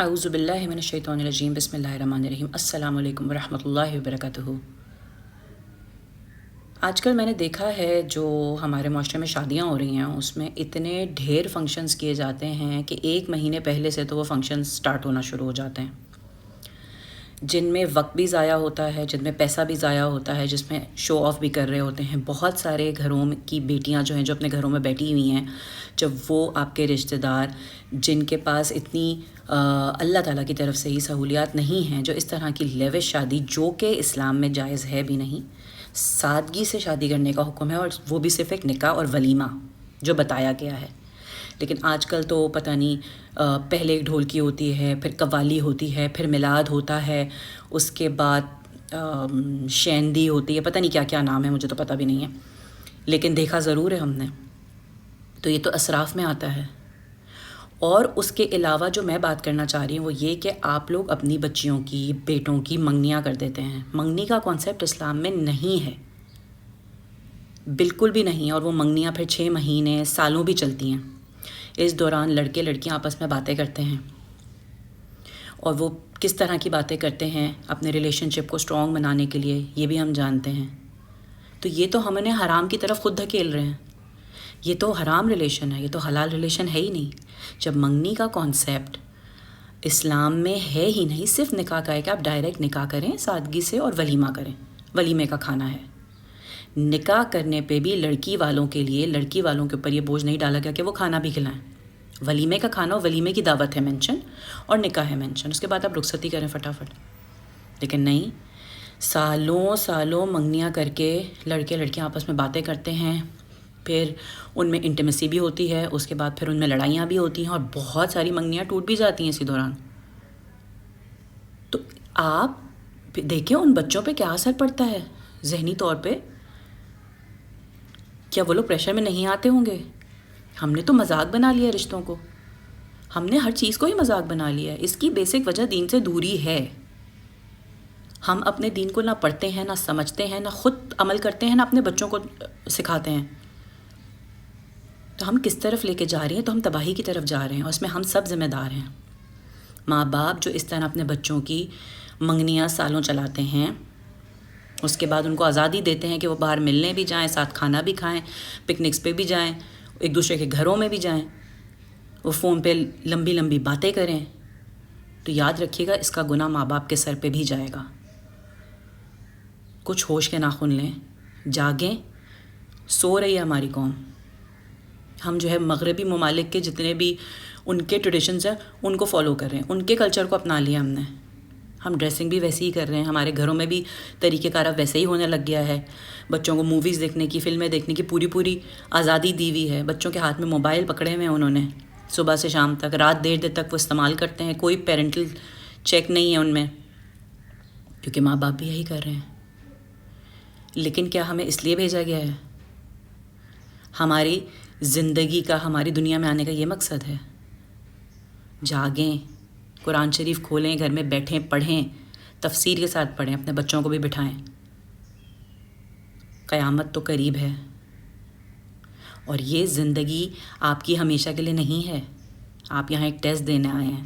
اعوذ باللہ من الشیطان الرجیم، بسم اللہ الرحمن الرحیم۔ السلام علیکم ورحمۃ اللہ وبرکاتہ۔ آج کل میں نے دیکھا ہے جو ہمارے معاشرے میں شادیاں ہو رہی ہیں اس میں اتنے ڈھیر فنکشنز کیے جاتے ہیں کہ ایک مہینے پہلے سے تو وہ فنکشنز سٹارٹ ہونا شروع ہو جاتے ہیں، جن میں وقت بھی ضائع ہوتا ہے، جن میں پیسہ بھی ضائع ہوتا ہے، جس میں شو آف بھی کر رہے ہوتے ہیں۔ بہت سارے گھروں کی بیٹیاں جو ہیں جو اپنے گھروں میں بیٹھی ہوئی ہیں، جب وہ آپ کے رشتہ دار جن کے پاس اتنی اللہ تعالیٰ کی طرف سے ہی سہولیات نہیں ہیں، جو اس طرح کی لیوش شادی جو کہ اسلام میں جائز ہے بھی نہیں، سادگی سے شادی کرنے کا حکم ہے، اور وہ بھی صرف ایک نکاح اور ولیمہ جو بتایا گیا ہے۔ لیکن آج کل تو پتہ نہیں، پہلے ایک ڈھولکی ہوتی ہے، پھر قوالی ہوتی ہے، پھر میلاد ہوتا ہے، اس کے بعد شیندی ہوتی ہے، پتہ نہیں کیا کیا نام ہے، مجھے تو پتہ بھی نہیں ہے، لیکن دیکھا ضرور ہے ہم نے۔ تو یہ تو اسراف میں آتا ہے۔ اور اس کے علاوہ جو میں بات کرنا چاہ رہی ہوں وہ یہ کہ آپ لوگ اپنی بچیوں کی، بیٹوں کی منگنیاں کر دیتے ہیں۔ منگنی کا کانسیپٹ اسلام میں نہیں ہے، بالکل بھی نہیں، اور وہ منگنیاں پھر 6 مہینے سالوں بھی چلتی ہیں۔ اس دوران لڑکے لڑکیاں آپس میں باتیں کرتے ہیں، اور وہ کس طرح کی باتیں کرتے ہیں اپنے ریلیشن شپ کو اسٹرانگ بنانے کے لیے، یہ بھی ہم جانتے ہیں۔ تو یہ تو ہم انہیں حرام کی طرف خود دھکیل رہے ہیں۔ یہ تو حرام ریلیشن ہے، یہ تو حلال ریلیشن ہے ہی نہیں۔ جب منگنی کا کانسیپٹ اسلام میں ہے ہی نہیں، صرف نکاح کا ہے کہ آپ ڈائریکٹ نکاح کریں سادگی سے اور ولیمہ کریں، ولیمے کا کھانا ہے۔ نکاح کرنے پہ بھی لڑکی والوں کے لیے، لڑکی والوں کے اوپر یہ بوجھ نہیں ڈالا گیا کہ وہ کھانا بھی کھلائیں۔ ولیمے کا کھانا اور ولیمے کی دعوت ہے مینشن، اور نکاح ہے مینشن، اس کے بعد آپ رخصتی کریں فٹافٹ۔ لیکن نہیں، سالوں سالوں منگنیاں کر کے لڑکے لڑکیاں آپس میں باتیں کرتے ہیں، پھر ان میں انٹیمیسی بھی ہوتی ہے، اس کے بعد پھر ان میں لڑائیاں بھی ہوتی ہیں، اور بہت ساری منگنیاں ٹوٹ بھی جاتی ہیں اسی دوران۔ تو آپ دیکھیں ان بچوں پہ کیا اثر پڑتا ہے ذہنی طور پہ۔ کیا وہ لوگ پریشر میں نہیں آتے ہوں گے؟ ہم نے تو مذاق بنا لیا رشتوں کو، ہم نے ہر چیز کو ہی مذاق بنا لیا ہے۔ اس کی بیسک وجہ دین سے دوری ہے۔ ہم اپنے دین کو نہ پڑھتے ہیں، نہ سمجھتے ہیں، نہ خود عمل کرتے ہیں، نہ اپنے بچوں کو سکھاتے ہیں۔ تو ہم کس طرف لے کے جا رہے ہیں؟ تو ہم تباہی کی طرف جا رہے ہیں، اور اس میں ہم سب ذمہ دار ہیں۔ ماں باپ جو اس طرح اپنے بچوں کی منگنیاں سالوں چلاتے ہیں، اس کے بعد ان کو آزادی دیتے ہیں کہ وہ باہر ملنے بھی جائیں، ساتھ کھانا بھی کھائیں، پکنکس پہ بھی جائیں، ایک دوسرے کے گھروں میں بھی جائیں، وہ فون پہ لمبی لمبی باتیں کریں، تو یاد رکھیے گا اس کا گناہ ماں باپ کے سر پہ بھی جائے گا۔ کچھ ہوش کے ناخن لیں، جاگیں۔ سو رہی ہے ہماری قوم۔ ہم جو ہے مغربی ممالک کے جتنے بھی ان کے ٹریڈیشنز ہیں ان کو فالو کر رہے ہیں، ان کے کلچر کو اپنا لیا ہم نے۔ ہم ڈریسنگ بھی ویسے ہی کر رہے ہیں، ہمارے گھروں میں بھی طریقہ کار اب ویسے ہی ہونے لگ گیا ہے۔ بچوں کو موویز دیکھنے کی، فلمیں دیکھنے کی پوری آزادی دی ہوئی ہے۔ بچوں کے ہاتھ میں موبائل پکڑے ہوئے ہیں انہوں نے، صبح سے شام تک، رات دیر تک وہ استعمال کرتے ہیں۔ کوئی پیرنٹل چیک نہیں ہے ان میں، کیونکہ ماں باپ بھی یہی کر رہے ہیں۔ لیکن کیا ہمیں اس لیے بھیجا گیا ہے؟ ہماری زندگی کا، ہماری دنیا میں آنے کا یہ مقصد ہے؟ جاگیں، قرآن شریف کھولیں، گھر میں بیٹھیں، پڑھیں، تفسیر کے ساتھ پڑھیں، اپنے بچوں کو بھی بٹھائیں۔ قیامت تو قریب ہے، اور یہ زندگی آپ کی ہمیشہ کے لیے نہیں ہے۔ آپ یہاں ایک ٹیسٹ دینے آئے ہیں،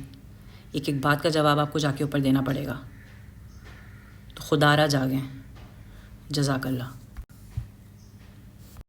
ایک ایک بات کا جواب آپ کو جا کے اوپر دینا پڑے گا۔ تو خدا را جاگیں۔ جزاک اللہ۔